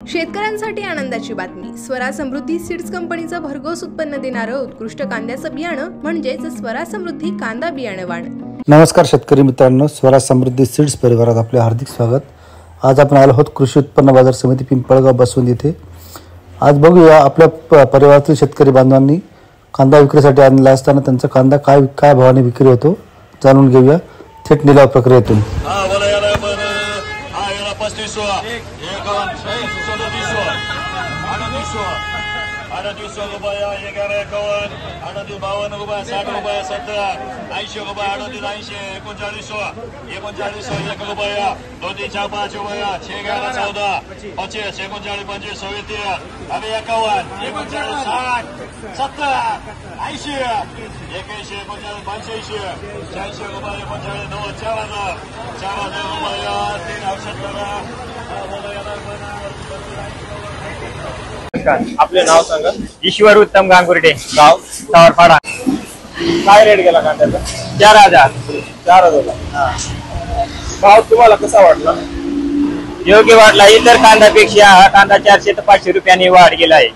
शेतकऱ्यांसाठी आनंदाची बातमी। स्वरा समृद्धी सीड्स कंपनीचं भरघोस उत्पन्न देणारं उत्कृष्ट कांद्याचं बियाणं म्हणजेच स्वरा समृद्धी कांदा बियाणं वाण। नमस्कार शेतकरी मित्रांनो, स्वरा समृद्धी सीड्स परिवारात आपले हार्दिक स्वागत। आज आपण आलो आहोत कृषी उत्पन्न बाजार समिती पिंपळगाव बसवंत येथे। आज बघूया आपल्या परिवारातील शेतकरी बांधवांनी कांदा विक्रीसाठी आणला असताना त्यांचा कांदा काय भावाने विक्री होतो जाणून घेऊया थेट निलाव प्रक्रियेतून। आपले नाव सांगा। ईश्वर उत्तम गांगुर्डे, गाव सावरपाडा। काय रेट गेला कांद्याचा? 4000। भाव तुम्हाला कसा वाटला? योग्य वाटला। इतर कांद्यापेक्षा हा कांदा 400 ते 500 रुपयांनी वाढ गेला आहे।